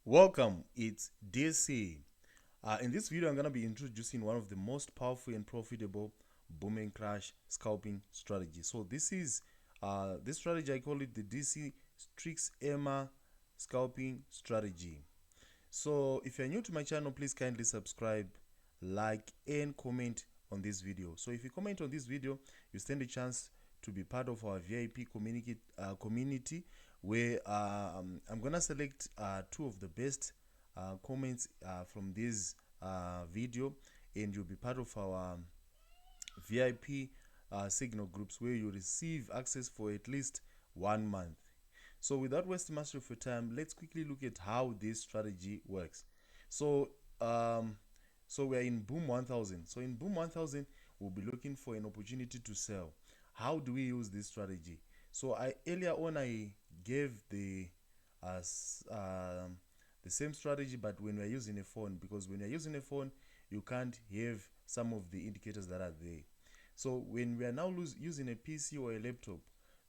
Welcome, it's DC. In this video, I'm going to be introducing one of the most powerful and profitable boom and crash scalping strategy. So this strategy, I call it the DC TRIX EMA scalping strategy. So if you're new to my channel, please kindly subscribe, like, and comment on this video. So if you comment on this video, you stand a chance to be part of our VIP community where I'm gonna select two of the best comments from this video, and you'll be part of our VIP signal groups where you receive access for at least 1 month. So without wasting much of your time, let's quickly look at how this strategy works. So um, so we're in boom 1000. So in boom 1000, we'll be looking for an opportunity to sell. How do we use this strategy? So I earlier on I gave uh, s- um, the same strategy, but when we're using a phone, because when you're using a phone, you can't have some of the indicators that are there. So when we are now using a PC or a laptop,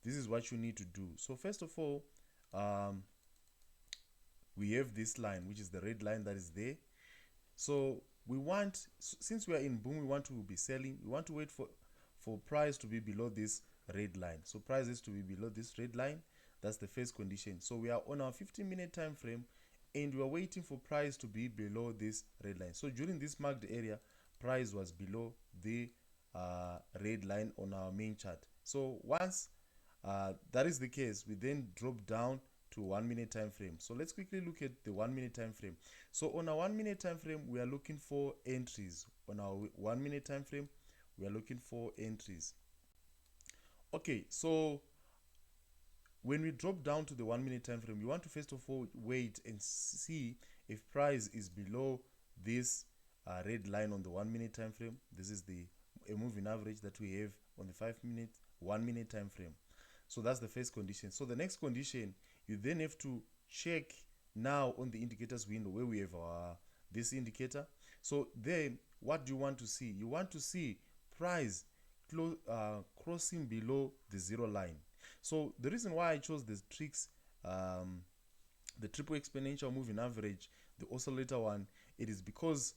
this is what you need to do. So first of all, um, we have this line, which is the red line that is there. So we want, since we are in boom, we want to be selling. We want to wait for price to be below this red line. So price is to be below this red line. That's the first condition. So we are on our 15-minute time frame, and we are waiting for price to be below this red line. So during this marked area, price was below the red line on our main chart. So once that is the case, we then drop down to 1 minute time frame. So let's quickly look at the 1 minute time frame. So on a 1 minute time frame, we are looking for entries. On our 1 minute time frame, we are looking for entries. Okay, so when we drop down to the 1 minute time frame, we want to first of all wait and see if price is below this red line on the 1 minute time frame. This is the a moving average that we have on the 5 minute 1 minute time frame. So that's the first condition. So the next condition, you then have to check now on the indicators window where we have our this indicator. So then what do you want to see? You want to see price crossing below the zero line. So the reason why I chose the TRIX, the triple exponential moving average, the oscillator one, it is because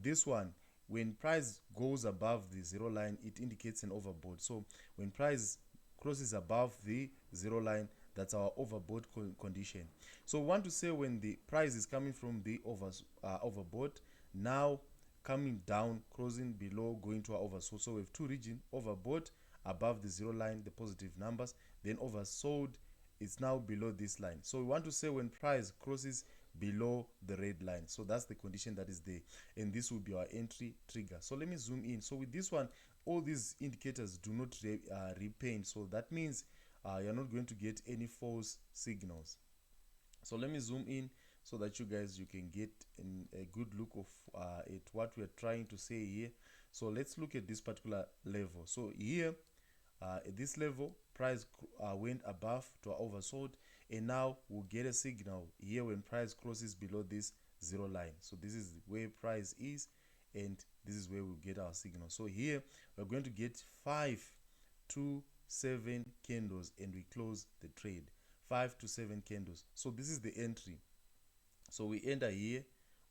this one, when price goes above the zero line, it indicates an overbought. So when price crosses above the zero line, that's our overbought condition. So we want to say when the price is coming from the overbought, now coming down, crossing below, going to our oversold. So we have two regions: overbought above the zero line, the positive numbers, then oversold, it's now below this line. So we want to say when price crosses below the red line. So that's the condition that is there, and this will be our entry trigger. So let me zoom in. So with this one, all these indicators do not repaint. So that means you're not going to get any false signals. So let me zoom in so that you can get a good look of at what we're trying to say here. So let's look at this particular level. So here at this level, price went above to our oversold, and now we'll get a signal here when price crosses below this zero line. So this is where price is, and this is where we'll get our signal. So here we're going to get 5 to 7 candles, and we close the trade. 5 to 7 candles. So this is the entry. So we enter here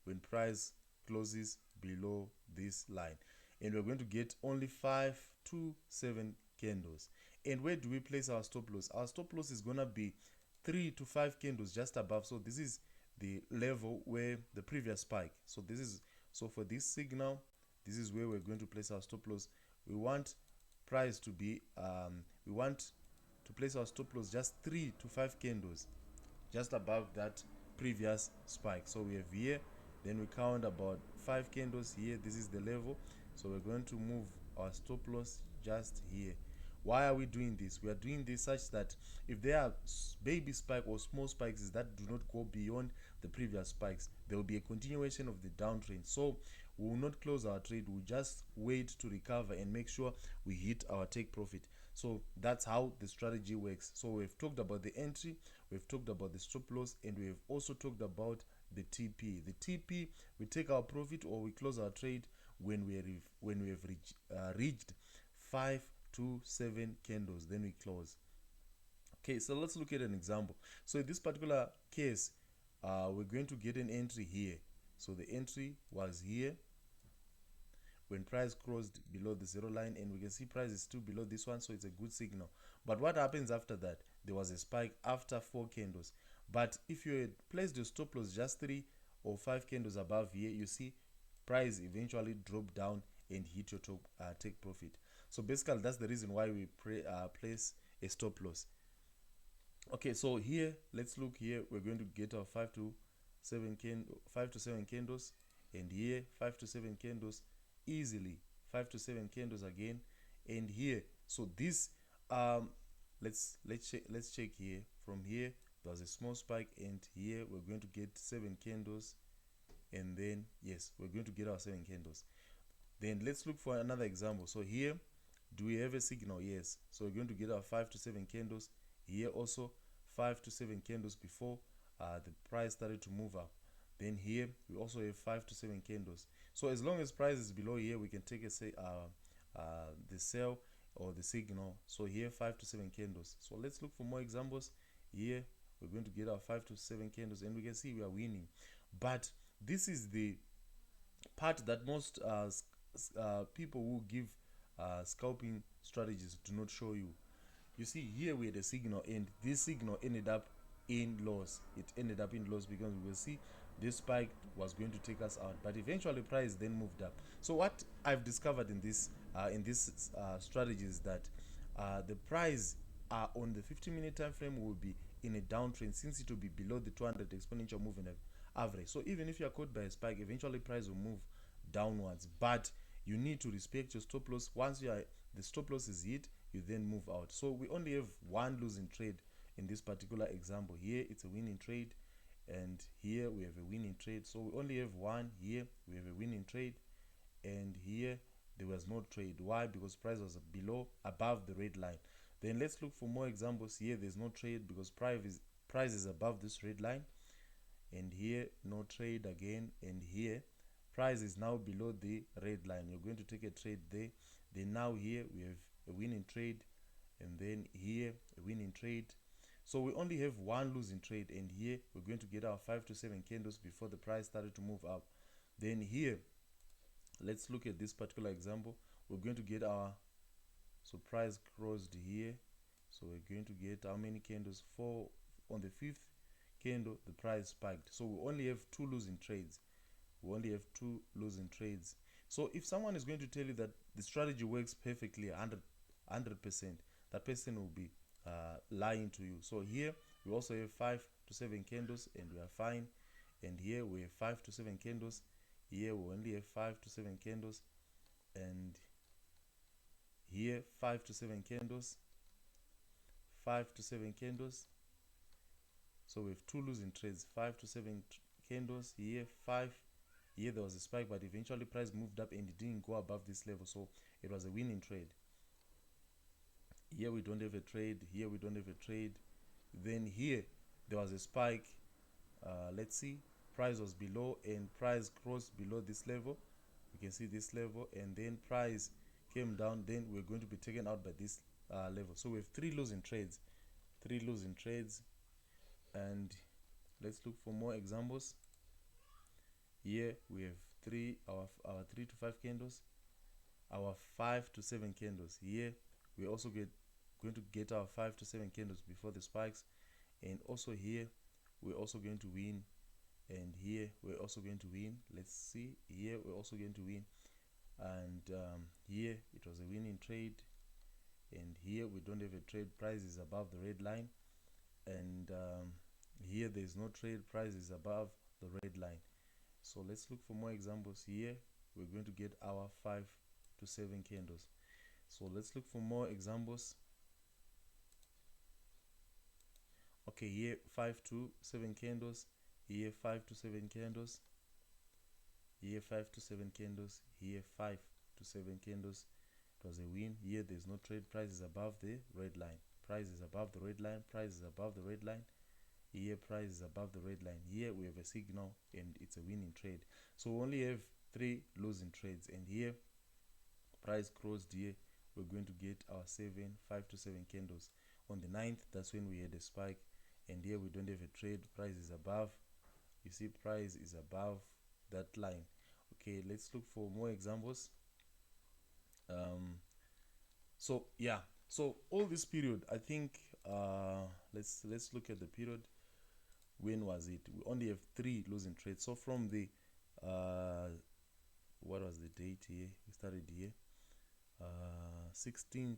when price closes below this line, and we're going to get only 5 to 7 candles. And where do we place our stop loss? Our stop loss is going to be 3 to 5 candles just above. So this is the level where the previous spike. So this is, so for this signal, this is where we're going to place our stop loss. We want price to be we want to place our stop loss just 3 to 5 candles just above that previous spike. So we have here, then we count about 5 candles here. This is the level. So we're going to move our stop loss just here. Why are we doing this? We are doing this such that if there are baby spike or small spikes that do not go beyond the previous spikes, there will be a continuation of the downtrend. So we will not close our trade. We'll just wait to recover and make sure we hit our take profit. So that's how the strategy works. So we've talked about the entry, we've talked about the stop loss, and we've also talked about the TP. The TP, we take our profit or we close our trade when we have reached 5 to 7 candles, then we close. Okay, so let's look at an example. So in this particular case, we're going to get an entry here. So the entry was here when price crossed below the zero line, and we can see price is still below this one, so it's a good signal. But what happens after that? There was a spike after 4 candles. But if you had placed your stop loss just 3 or 5 candles above here, you see price eventually drop down and hit your take profit. So basically that's the reason why we place a stop loss. Okay, so here let's look here. We're going to get our 5 to 7 candles, and here 5 to 7 candles easily, 5 to 7 candles again, and here. So this let's check here. From here there was a small spike, and here we're going to get 7 candles, and then yes, we're going to get our 7 candles. Then let's look for another example. So here, do we have a signal? Yes. So we're going to get our 5 to 7 candles. Here also 5 to 7 candles before the price started to move up. Then here we also have 5 to 7 candles. So as long as price is below here, we can take a the sell or the signal. So here 5 to 7 candles. So let's look for more examples. Here we're going to get our 5 to 7 candles, and we can see we are winning. But this is the part that most people who give scalping strategies do not show you. You see here we had a signal, and this signal ended up in loss. It ended up in loss because we will see this spike was going to take us out, but eventually price then moved up. So what I've discovered in this strategy is that the price on the 50-minute time frame will be in a downtrend, since it will be below the 200 exponential moving average. So even if you are caught by a spike, eventually price will move downwards, but you need to respect your stop loss. Once the stop loss is hit, you then move out. So we only have one losing trade in this particular example. Here it's a winning trade, and here we have a winning trade. So we only have one. Here we have a winning trade, and here there was no trade. Why? Because price was above the red line. Then let's look for more examples. Here there's no trade because price is above this red line, and here no trade again, and here price is now below the red line. You're going to take a trade there. Then now here we have a winning trade, and then here a winning trade. So we only have one losing trade, and here we're going to get our 5 to 7 candles before the price started to move up. Then here, let's look at this particular example. We're going to get our, so price crossed here, so we're going to get how many candles? 4. On the 5th candle the price spiked. So we only have 2 losing trades. We only have 2 losing trades. So if someone is going to tell you that the strategy works perfectly 100%, that person will be lying to you. So here we also have 5 to 7 candles, and we are fine. And here we have 5 to 7 candles. Here we only have 5 to 7 candles, and here 5 to 7 candles, 5 to 7 candles. So we have 2 losing trades, 5 to 7 candles. Here 5. Here there was a spike, but eventually price moved up and it didn't go above this level, so it was a winning trade. Here we don't have a trade. Here we don't have a trade. Then here there was a spike. Let's see, price was below, and price crossed below this level. You can see this level, and then price came down. Then we're going to be taken out by this level. So we have 3 losing trades, 3 losing trades. And let's look for more examples. Here we have our 3 to 5 candles, our 5 to 7 candles. Here we also going to get our 5 to 7 candles before the spikes, and also here we're also going to win, and here we're also going to win. Let's see, here we're also going to win, and here it was a winning trade, and here we don't have a trade. Price is above the red line, and here there is no trade. Price is above the red line. So let's look for more examples. Here we're going to get our 5 to 7 candles. So let's look for more examples. Okay, here 5 to 7 candles, here 5 to 7 candles, here 5 to 7 candles, here 5 to 7 candles. It was a win. Here there's no trade. Price is above the red line. Price is above the red line. Price is above the red line. Here price is above the red line. Here we have a signal, and it's a winning trade. So we only have 3 losing trades, and here price crossed here. We're going to get our 5 to 7 candles. On the 9th, that's when we had a spike, and here we don't have a trade. Price is above You see price is above that line. Okay, let's look for more examples. So yeah, so all this period, I think, let's look at the period. When was it? We only have 3 losing trades. So from the what was the date here? We started here 16th,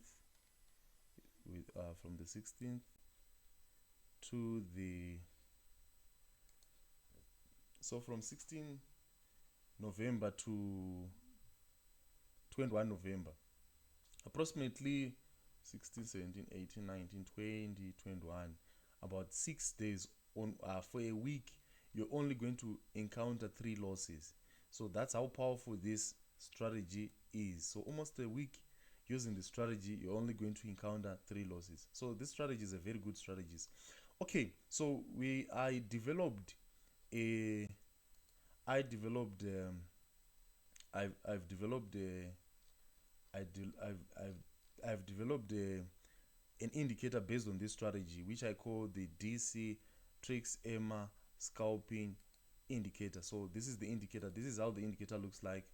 with from the 16th to the, so from 16 November to 21 November, approximately 16, 17, 18, 19, 20, 21, about 6 days on, for a week you're only going to encounter 3 losses. So that's how powerful this strategy is. So almost a week using the strategy, you're only going to encounter 3 losses. So this strategy is a very good strategy. Okay, so I developed a I developed I've developed a I de- I've developed an indicator based on this strategy, which I call the DC TRIX EMA scalping indicator. So this is the indicator. This is how the indicator looks like.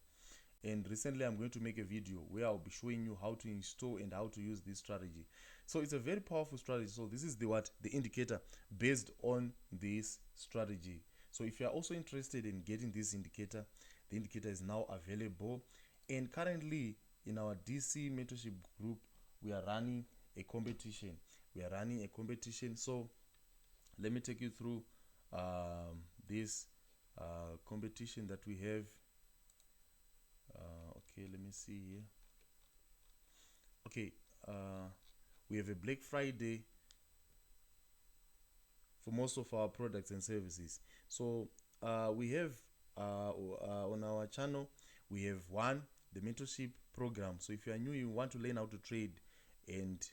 And recently I'm going to make a video where I'll be showing you how to install and how to use this strategy. So it's a very powerful strategy. So this is the indicator based on this strategy. So if you are also interested in getting this indicator, the indicator is now available. And currently in our DC mentorship group, we are running a competition. So let me take you through this competition that we have. Okay, let me see here. Okay, we have a Black Friday for most of our products and services. So we have on our channel, we have the mentorship program. So if you are new, you want to learn how to trade, and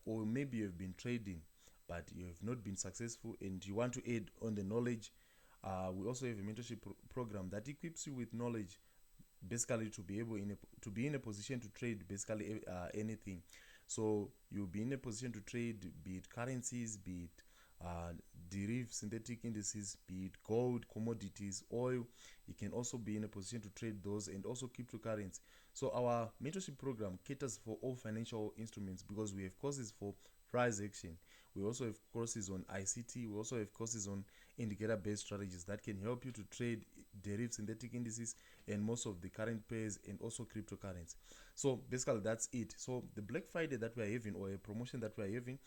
or maybe you've been trading but you have not been successful and you want to add on the knowledge, we also have a mentorship program that equips you with knowledge, basically to be able to be in a position to trade basically anything. So you'll be in a position to trade, be it currencies, be it derived synthetic indices, be it gold, commodities, oil. You can also be in a position to trade those, and also cryptocurrency. So our mentorship program caters for all financial instruments, because we have courses for price action. We also have courses on ICT. We also have courses on indicator-based strategies that can help you to trade derived synthetic indices and most of the current pairs, and also cryptocurrency. So basically that's it. So the Black Friday that we are having, or a promotion that we are having,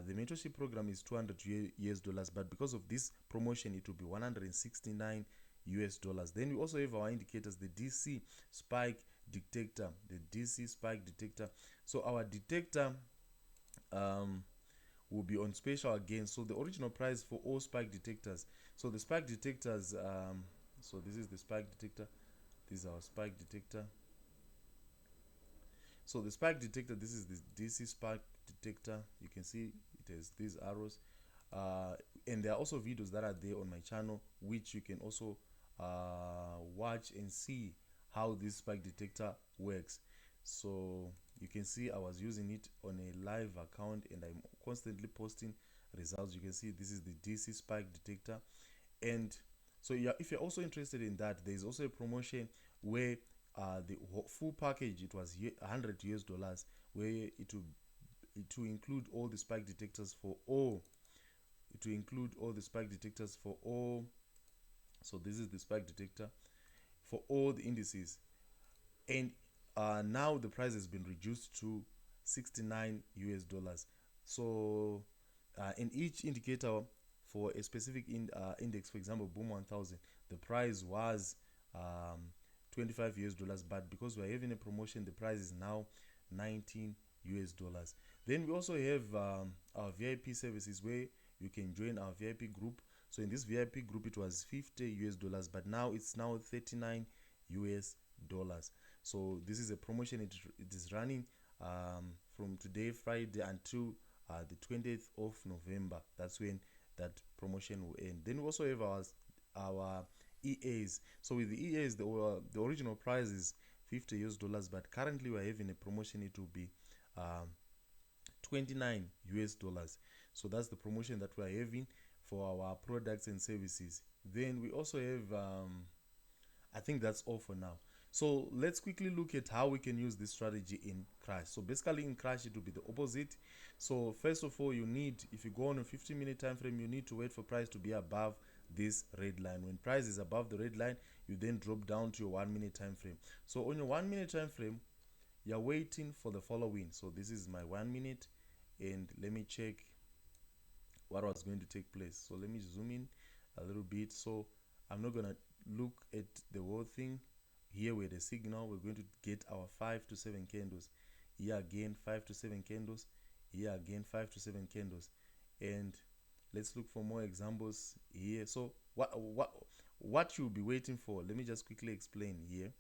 the mentorship program is $200, but because of this promotion it will be $169. Then we also have our indicators, the DC spike detector. So our detector will be on special again. So the original price for all spike detectors, so the spike detectors, so this is the spike detector, this is our spike detector. So the spike detector, this is the DC spike detector. You can see it has these arrows, and there are also videos that are there on my channel, which you can also watch and see how this spike detector works. So you can see I was using it on a live account, and I'm constantly posting results. You can see this is the DC spike detector. And so yeah, if you're also interested in that, there's also a promotion where the full package, it was $100, where it will include all the spike detectors for all. So this is the spike detector for all the indices, and now the price has been reduced to $69. So in each indicator for a specific index, for example boom 1000, the price was $25, but because we are having a promotion, the price is now $19. Then we also have our VIP services, where you can join our VIP group. So in this VIP group it was $50, but now it's now $39. So this is a promotion. It is running from today, Friday, until the 20th of November. That's when that promotion will end. Then we also have our EAs. So with the EAs, the original price is $50, but currently we're having a promotion. It will be $29. So that's the promotion that we're having for our products and services. Then we also have I think that's all for now. So let's quickly look at how we can use this strategy in crash. So basically in crash it will be the opposite. So first of all, you need, if you go on a 15-minute time frame, you need to wait for price to be above this red line. When price is above the red line, you then drop down to your 1-minute time frame. So on your 1-minute time frame, you're waiting for the following. So this is my 1 minute, and let me check what was going to take place. So let me zoom in a little bit. So I'm not gonna look at the whole thing. Here with the signal, we're going to get our 5 to 7 candles. Here again 5 to 7 candles. Here again 5 to 7 candles. And let's look for more examples here. So what you'll be waiting for, let me just quickly explain here.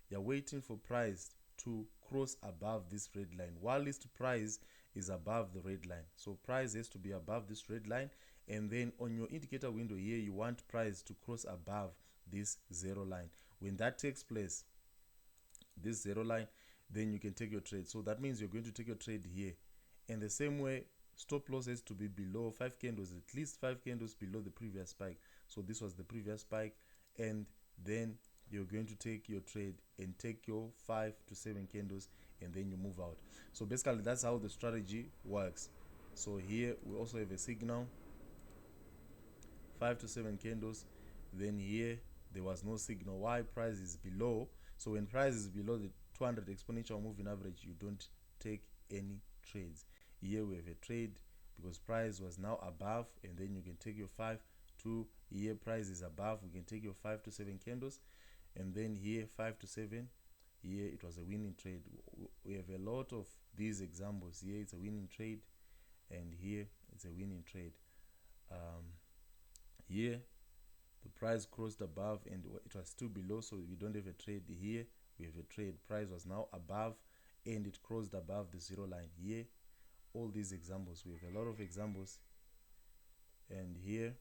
You're waiting for price to cross above this red line. Whilst price is above the red line, so price has to be above this red line, and then on your indicator window here, you want price to cross above this zero line. When that takes place, this zero line, then you can take your trade. So that means you're going to take your trade here. And the same way, stop loss has to be below 5 candles, at least 5 candles below the previous spike. So this was the previous spike, and then you're going to take your trade and take your 5 to 7 candles, and then you move out. So basically that's how the strategy works. So here we also have a signal, 5 to 7 candles. Then here there was no signal. Why? Price is below. So when price is below the 200 exponential moving average, you don't take any trades. Here we have a trade because price was now above, and then you can take your 5 to, here price is above, we can take your 5 to 7 candles, and then here 5 to 7, here it was a winning trade. We have a lot of these examples. Here it's a winning trade, and here it's a winning trade. Here the price crossed above and it was still below, so we don't have a trade. Here we have a trade, price was now above and it crossed above the zero line. Here all these examples, we have a lot of examples, and here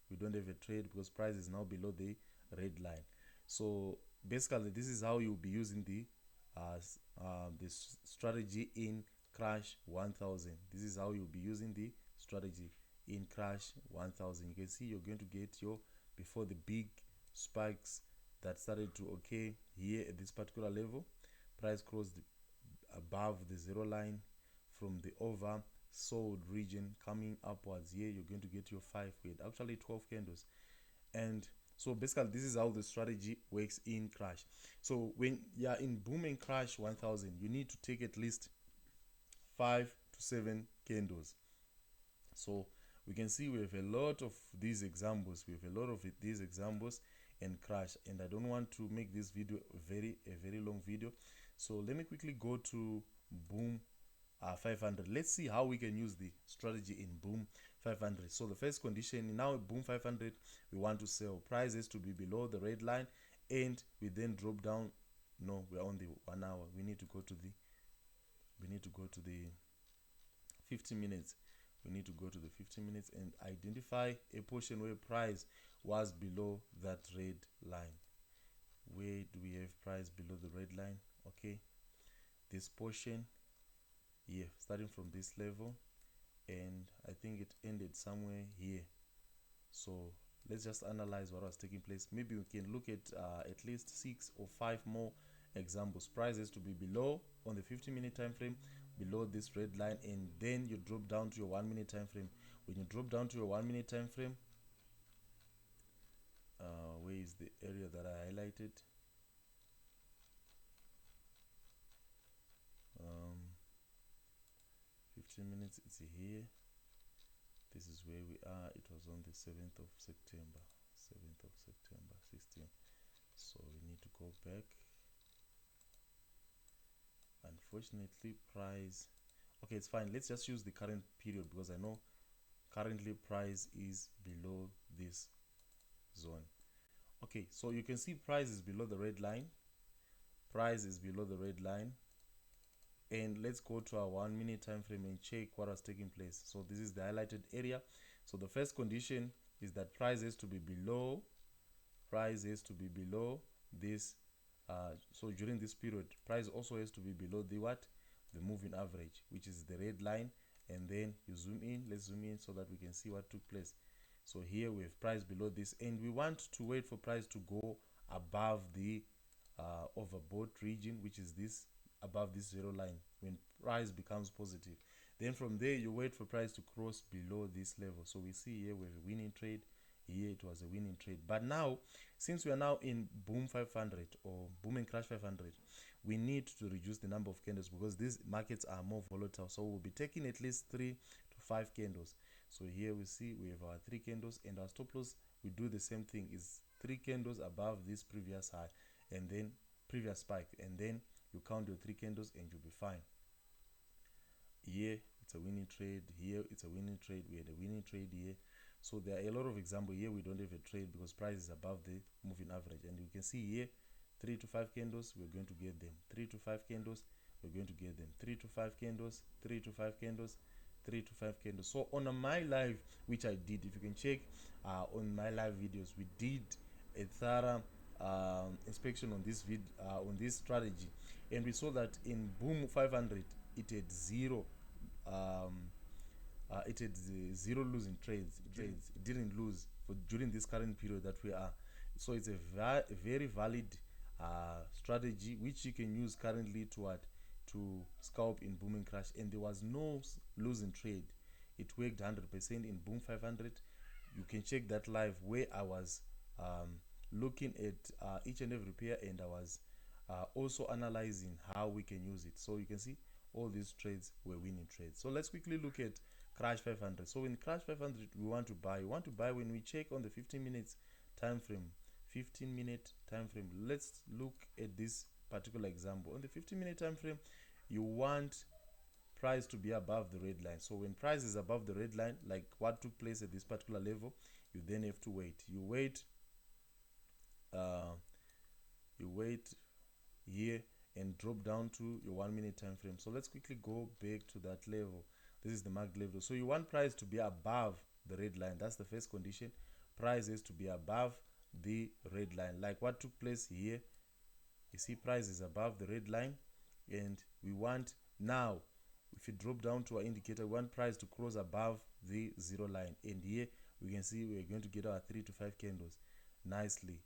we don't have a trade because price is now below the red line. So basically this is how you'll be using the this strategy in crash 1000. This is how you'll be using the strategy in crash 1000. You can see you're going to get your, before the big spikes that started to occur here at this particular level, price crossed above the zero line from the oversold region coming upwards. Here you're going to get your 5 with actually 12 candles. And so basically this is how the strategy works in crash. So when you're in boom and crash 1000, you need to take at least 5 to 7 candles. So we can see we have a lot of these examples. We have a lot of these examples and crash, and I don't want to make this video a very long video. So let me quickly go to boom 500. Let's see how we can use the strategy in boom 500. So the first condition, now boom 500, we want to sell. Price has to be below the red line, and we then drop down. No, we're on the 1 hour. We need to go to the 50 minutes. We need to go to the 50 minutes and identify a portion where price was below that red line. Where do we have price below the red line? Okay, this portion here, starting from this level, and I think it ended somewhere here. So let's just analyze what was taking place. Maybe we can look at least 6 or 5 more examples. Price has to be below on the 50-minute time frame, below this red line, and then you drop down to your 1-minute time frame. When you drop down to your 1-minute time frame, where is the area that I highlighted? 15 minutes, it's here. This is where we are. It was on the 7th of September 16. So we need to go back. Unfortunately, price, okay, it's fine. Let's just use the current period because I know currently price is below this zone. Okay, so you can see price is below the red line. Price is below the red line. And let's go to our 1-minute time frame and check what was taking place. So this is the highlighted area. So the first condition is that price has to be below this. So during this period, price also has to be below the the moving average, which is the red line. And then you zoom in. Let's zoom in so that we can see what took place. So here we have price below this, and we want to wait for price to go above the overbought region, which is this, above this zero line, when price becomes positive. Then from there you wait for price to cross below this level. So we see here we have a winning trade, here it was a winning trade. But now, since we are now in boom 500 or boom and crash 500, we need to reduce the number of candles because these markets are more volatile. So we'll be taking at least 3 to 5 candles. So here we see we have our 3 candles, and our stop loss, we do the same thing, is 3 candles above this previous high and then previous spike, and then you count your 3 candles and you'll be fine. Here it's a winning trade, here it's a winning trade, we had a winning trade here. So there are a lot of examples. Here we don't have a trade because price is above the moving average, and you can see here 3 to 5 candles, we're going to get them. 3 to 5 candles, we're going to get them. 3 to 5 candles, 3 to 5 candles, 3 to 5 candles. So on my live, which I did, if you can check on my live videos, we did a thorough inspection on this on this strategy, and we saw that in boom 500 it had zero zero losing trades. It didn't lose for during this current period that we are. So it's a very valid strategy which you can use currently to scalp in boom and crash, and there was no losing trade. It worked 100% in boom 500. You can check that live where I was looking at each and every pair, and I was also analyzing how we can use it. So you can see all these trades were winning trades. So let's quickly look at crash 500. So in crash 500 we want to buy. When we check on the 15 minutes time frame. 15-minute time frame. Let's look at this particular example. On the 15-minute time frame, you want price to be above the red line. So when price is above the red line, like what took place at this particular level, you then have to wait. You wait here and drop down to your 1 minute time frame. So let's quickly go back to that level. This is the marked level. So you want price to be above the red line. That's the first condition. Price is to be above the red line, like what took place here. You see price is above the red line, and we want now, if you drop down to our indicator, we want price to cross above the zero line, and here we can see we're going to get our 3 to 5 candles nicely,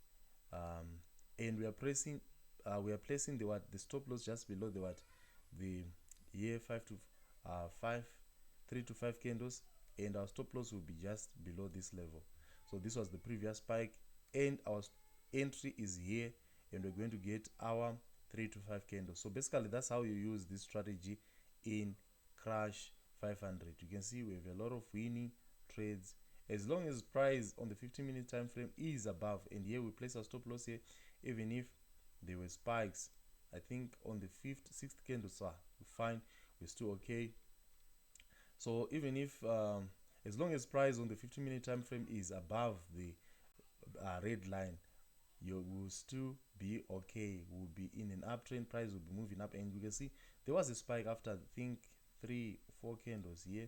and we are placing the stop loss just below the here 3 to 5 candles, and our stop loss will be just below this level. So this was the previous spike, and our entry is here, and we're going to get our 3 to 5 candles. So basically that's how you use this strategy in crash 500. You can see we have a lot of winning trades as long as price on the 15-minute time frame is above, and here we place our stop loss here. Even if there were spikes, I think on the 5th 6th candle, so we're fine, we're still okay. So even if as long as price on the 15-minute time frame is above the red line, you will still be okay. We'll be in an uptrend, price will be moving up, and you can see there was a spike after I think 3 or 4 candles here,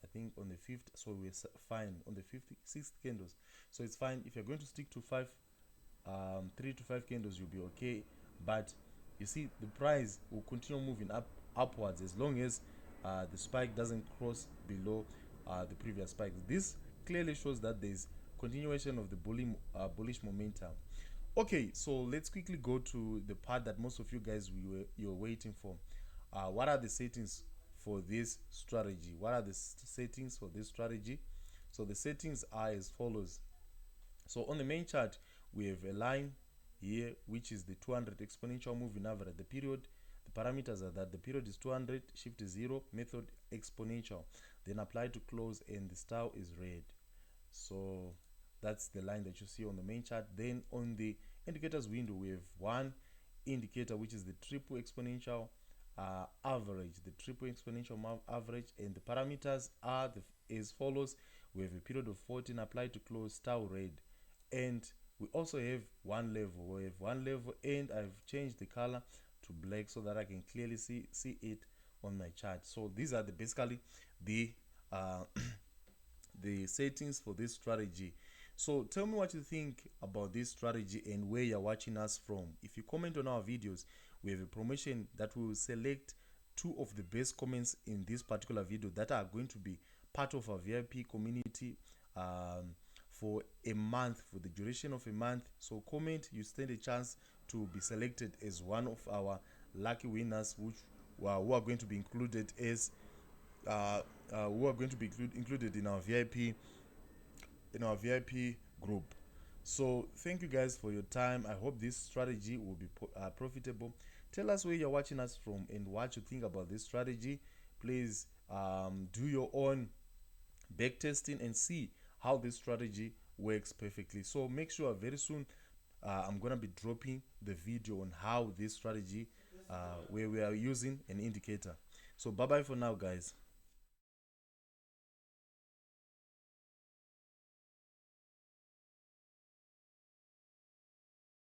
I think on the 5th. So we're fine on the 5th 6th candles, so it's fine. If you're going to stick to 3 to 5 candles, you'll be okay. But you see the price will continue moving upwards as long as the spike doesn't cross below the previous spike. This clearly shows that there's continuation of the bullish momentum. Okay, so let's quickly go to the part that most of you guys you're waiting for. What are the settings for this strategy? Settings for this strategy? So the settings are as follows. So on the main chart, we have a line here which is the 200 exponential moving average. The period, the parameters are that the period is 200, shift is 0, method exponential, then apply to close, and the style is red. So that's the line that you see on the main chart. Then on the indicators window, we have one indicator which is the triple exponential average, and the parameters are as follows. We have a period of 14, apply to close, style red, and we also have one level. And I've changed the color to black so that I can clearly see it on my chart. So these are basically the the settings for this strategy. So tell me what you think about this strategy and where you're watching us from. If you comment on our videos, we have a promotion that we will select 2 of the best comments in this particular video that are going to be part of our VIP community for a month, for the duration of a month. So comment, you stand a chance to be selected as one of our lucky winners, which who are going to be included as who are going to be included in our VIP group. So thank you guys for your time. I hope this strategy will be profitable. Tell us where you're watching us from and what you think about this strategy. Please do your own back testing and see how this strategy works perfectly. So make sure very soon I'm gonna be dropping the video on how this strategy where we are using an indicator. So bye bye for now, guys.